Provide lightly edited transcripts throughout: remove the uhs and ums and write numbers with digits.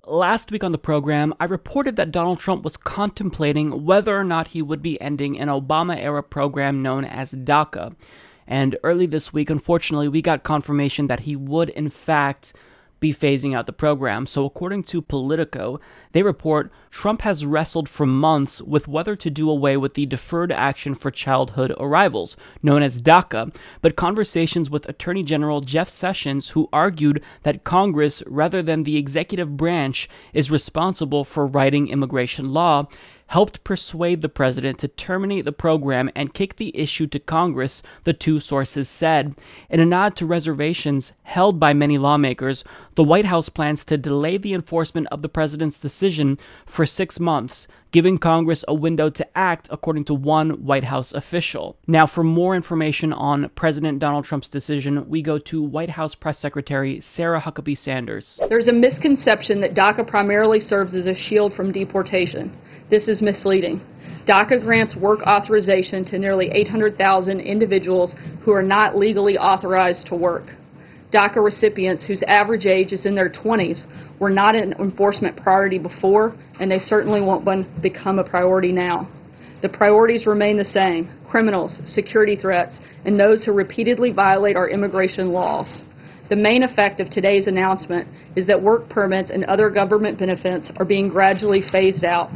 last week on the program, I reported that Donald Trump was contemplating whether or not he would be ending an Obama-era program known as DACA. And early this week, unfortunately, we got confirmation that he would, in fact, be phasing out the program. So according to Politico, they report Trump has wrestled for months with whether to do away with the Deferred Action for Childhood Arrivals, known as DACA, but conversations with Attorney General Jeff Sessions, who argued that Congress, rather than the executive branch, is responsible for writing immigration law, helped persuade the president to terminate the program and kick the issue to Congress, the two sources said. In a nod to reservations held by many lawmakers, the White House plans to delay the enforcement of the president's decision for 6 months, giving Congress a window to act, according to one White House official. Now, for more information on President Donald Trump's decision, we go to White House Press Secretary Sarah Huckabee Sanders. There's a misconception that DACA primarily serves as a shield from deportation. This is misleading. DACA grants work authorization to nearly 800,000 individuals who are not legally authorized to work. DACA recipients whose average age is in their 20s were not an enforcement priority before, and they certainly won't become a priority now. The priorities remain the same: criminals, security threats, and those who repeatedly violate our immigration laws. The main effect of today's announcement is that work permits and other government benefits are being gradually phased out.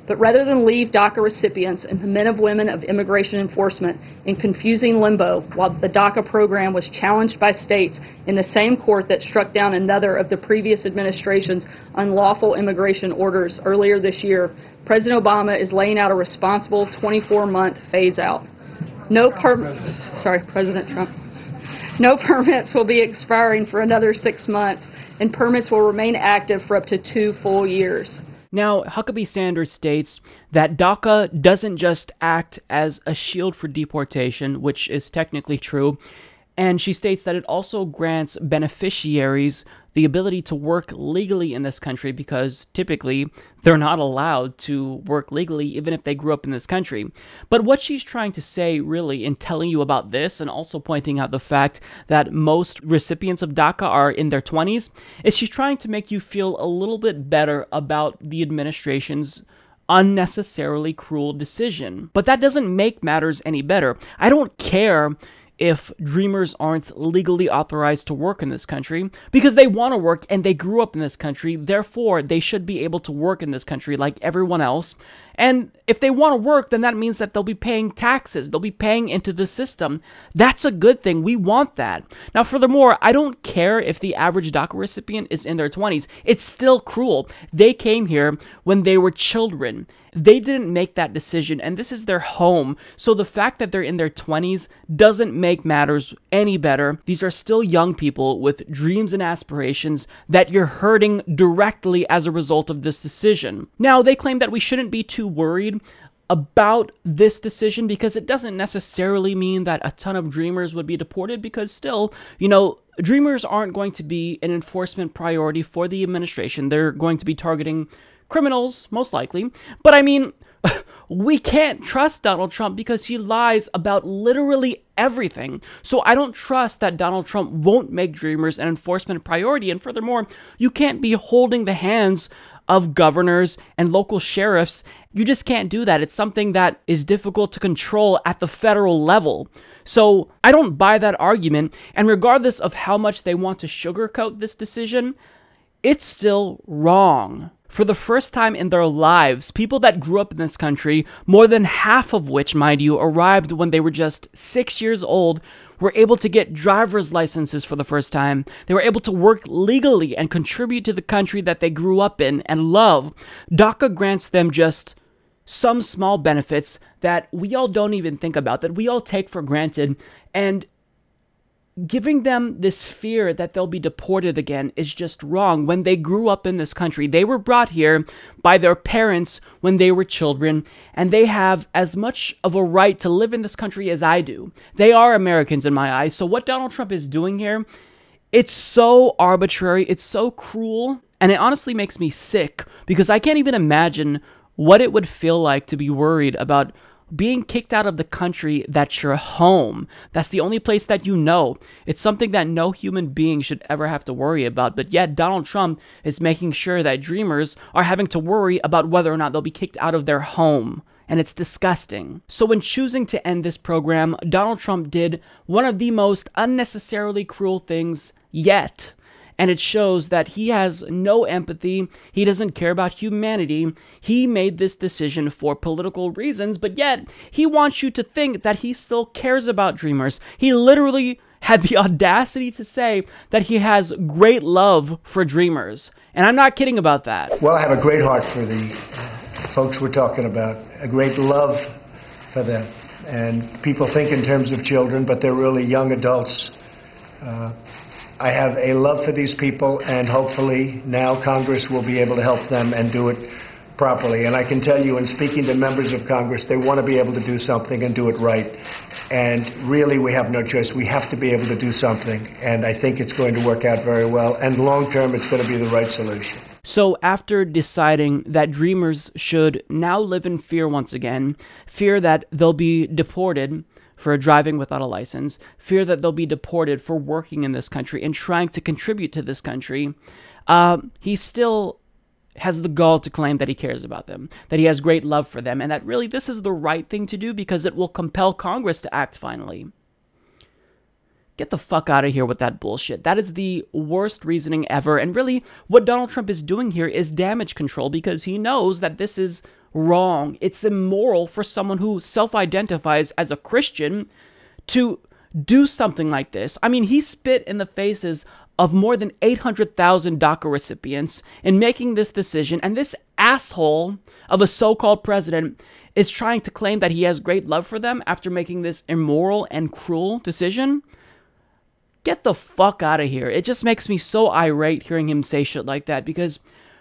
But rather than leave DACA recipients and the men and women of immigration enforcement in confusing limbo while the DACA program was challenged by states in the same court that struck down another of the previous administration's unlawful immigration orders earlier this year, President Obama is laying out a responsible 24-month phase-out. President Trump. No permits will be expiring for another 6 months, and permits will remain active for up to 2 full years. Now, Huckabee Sanders states that DACA doesn't just act as a shield for deportation, which is technically true, and she states that it also grants beneficiaries the ability to work legally in this country because typically they're not allowed to work legally even if they grew up in this country. But what she's trying to say really in telling you about this and also pointing out the fact that most recipients of DACA are in their 20s is she's trying to make you feel a little bit better about the administration's unnecessarily cruel decision. But that doesn't make matters any better. I don't care if dreamers aren't legally authorized to work in this country because they want to work and they grew up in this country. Therefore, they should be able to work in this country like everyone else. And if they want to work, then that means that they'll be paying taxes. They'll be paying into the system. That's a good thing. We want that. Now, furthermore, I don't care if the average DACA recipient is in their 20s. It's still cruel. They came here when they were children. They didn't make that decision, and this is their home. So the fact that they're in their 20s doesn't make matters any better. These are still young people with dreams and aspirations that you're hurting directly as a result of this decision. Now, they claim that we shouldn't be too worried about this decision because it doesn't necessarily mean that a ton of dreamers would be deported because still, dreamers aren't going to be an enforcement priority for the administration. They're going to be targeting criminals, most likely. But I mean, we can't trust Donald Trump because he lies about literally everything. So I don't trust that Donald Trump won't make dreamers an enforcement priority. And furthermore, you can't be holding the hands of governors and local sheriffs. You just can't do that. It's something that is difficult to control at the federal level. So I don't buy that argument. And regardless of how much they want to sugarcoat this decision, it's still wrong. For the first time in their lives, people that grew up in this country, more than half of which, mind you, arrived when they were just 6 years old, were able to get driver's licenses for the first time. They were able to work legally and contribute to the country that they grew up in and love. DACA grants them just some small benefits that we all don't even think about, that we all take for granted, and giving them this fear that they'll be deported again is just wrong. When they grew up in this country, they were brought here by their parents when they were children, and they have as much of a right to live in this country as I do. They are Americans in my eyes. So what Donald Trump is doing here, it's so arbitrary, it's so cruel, and it honestly makes me sick because I can't even imagine what it would feel like to be worried about being kicked out of the country that's your home. That's the only place that you know. It's something that no human being should ever have to worry about. But yet Donald Trump is making sure that dreamers are having to worry about whether or not they'll be kicked out of their home. And it's disgusting. So when choosing to end this program, Donald Trump did one of the most unnecessarily cruel things yet. And it shows that he has no empathy. He doesn't care about humanity. He made this decision for political reasons, but yet he wants you to think that he still cares about dreamers. He literally had the audacity to say that he has great love for dreamers. And I'm not kidding about that. Well, I have a great heart for the folks we're talking about, a great love for them. And people think in terms of children, but they're really young adults. I have a love for these people, and hopefully now Congress will be able to help them and do it properly. And I can tell you, in speaking to members of Congress, they want to be able to do something and do it right. And really, we have no choice. We have to be able to do something. And I think it's going to work out very well. And long term, it's going to be the right solution. So after deciding that dreamers should now live in fear once again, fear that they'll be deported for driving without a license, fear that they'll be deported for working in this country and trying to contribute to this country, he still has the gall to claim that he cares about them, that he has great love for them, and that really this is the right thing to do because it will compel Congress to act finally. Get the fuck out of here with that bullshit. That is the worst reasoning ever, and really what Donald Trump is doing here is damage control because he knows that this is wrong. It's immoral for someone who self-identifies as a Christian to do something like this. I mean, he spit in the faces of more than 800,000 DACA recipients in making this decision, and this asshole of a so-called president is trying to claim that he has great love for them after making this immoral and cruel decision. Get the fuck out of here. It just makes me so irate hearing him say shit like that because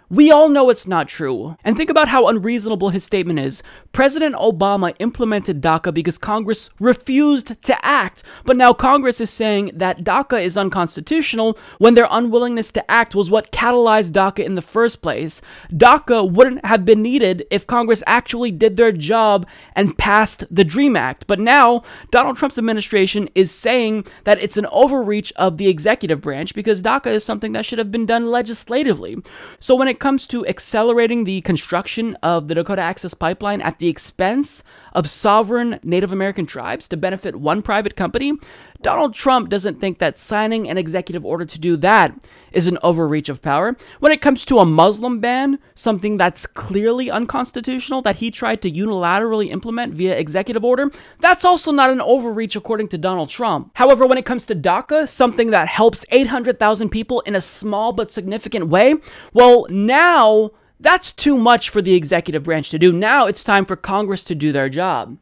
we all know it's not true. And think about how unreasonable his statement is. President Obama implemented DACA because Congress refused to act. But now Congress is saying that DACA is unconstitutional when their unwillingness to act was what catalyzed DACA in the first place. DACA wouldn't have been needed if Congress actually did their job and passed the DREAM Act. But now Donald Trump's administration is saying that it's an overreach of the executive branch because DACA is something that should have been done legislatively. So when it comes to accelerating the construction of the Dakota Access Pipeline at the expense of sovereign Native American tribes to benefit one private company, Donald Trump doesn't think that signing an executive order to do that is an overreach of power. When it comes to a Muslim ban, something that's clearly unconstitutional that he tried to unilaterally implement via executive order, that's also not an overreach according to Donald Trump. However, when it comes to DACA, something that helps 800,000 people in a small but significant way, well, now that's too much for the executive branch to do. Now it's time for Congress to do their job.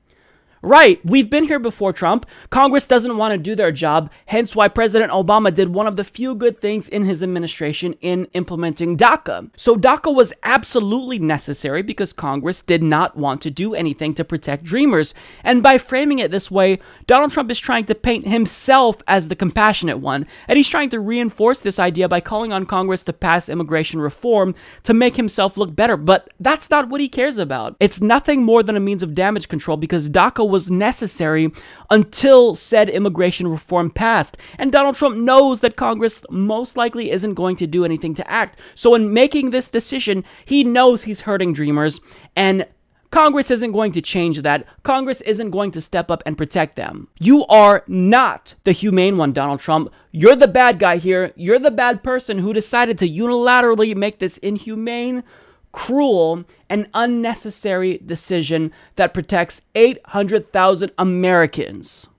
Right, we've been here before, Trump. Congress doesn't want to do their job, hence why President Obama did one of the few good things in his administration in implementing DACA. So DACA was absolutely necessary because Congress did not want to do anything to protect dreamers. And by framing it this way, Donald Trump is trying to paint himself as the compassionate one. And he's trying to reinforce this idea by calling on Congress to pass immigration reform to make himself look better. But that's not what he cares about. It's nothing more than a means of damage control because DACA was necessary until said immigration reform passed. And Donald Trump knows that Congress most likely isn't going to do anything to act. So in making this decision, he knows he's hurting dreamers, and Congress isn't going to change that. Congress isn't going to step up and protect them. You are not the humane one, Donald Trump. You're the bad guy here. You're the bad person who decided to unilaterally make this inhumane, cruel, and unnecessary decision that protects 800,000 Americans.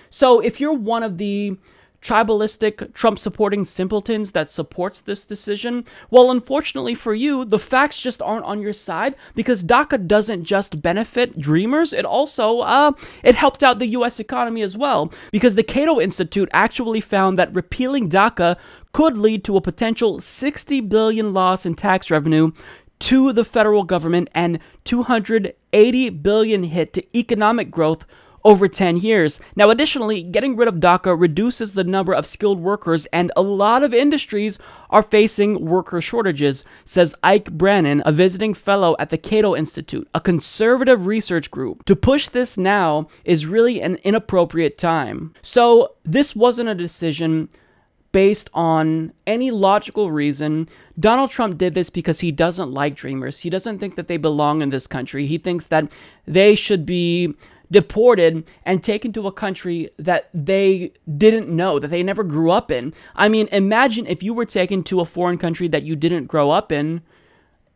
So if you're one of the tribalistic, Trump-supporting simpletons that supports this decision, well, unfortunately for you, the facts just aren't on your side because DACA doesn't just benefit dreamers, it also, it helped out the U.S. economy as well, because the Cato Institute actually found that repealing DACA could lead to a potential $60 billion loss in tax revenue to the federal government and $280 billion hit to economic growth over 10 years. Now, additionally, getting rid of DACA reduces the number of skilled workers, and a lot of industries are facing worker shortages, says Ike Brannon, a visiting fellow at the Cato Institute, a conservative research group. To push this now is really an inappropriate time. So this wasn't a decision based on any logical reason. Donald Trump did this because he doesn't like dreamers. He doesn't think that they belong in this country. He thinks that they should be deported and taken to a country that they didn't know, that they never grew up in. I mean, imagine if you were taken to a foreign country that you didn't grow up in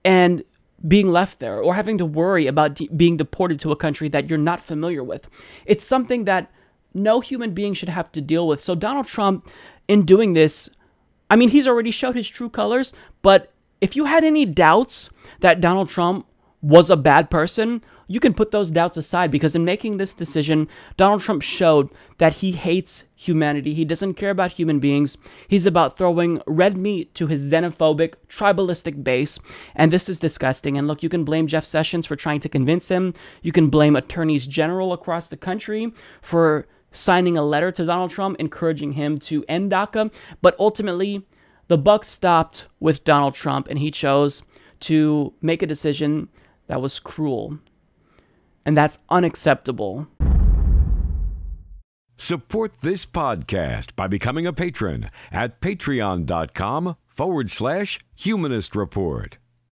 and being left there, or having to worry about being deported to a country that you're not familiar with. It's something that no human being should have to deal with. So Donald Trump, in doing this, I mean, he's already showed his true colors, but if you had any doubts that Donald Trump was a bad person, you can put those doubts aside, because in making this decision, Donald Trump showed that he hates humanity. He doesn't care about human beings. He's about throwing red meat to his xenophobic, tribalistic base, and this is disgusting. And look, you can blame Jeff Sessions for trying to convince him. You can blame attorneys general across the country for signing a letter to Donald Trump encouraging him to end DACA, but ultimately, the buck stopped with Donald Trump, and he chose to make a decision that was cruel. And that's unacceptable. Support this podcast by becoming a patron at patreon.com/Humanist Report.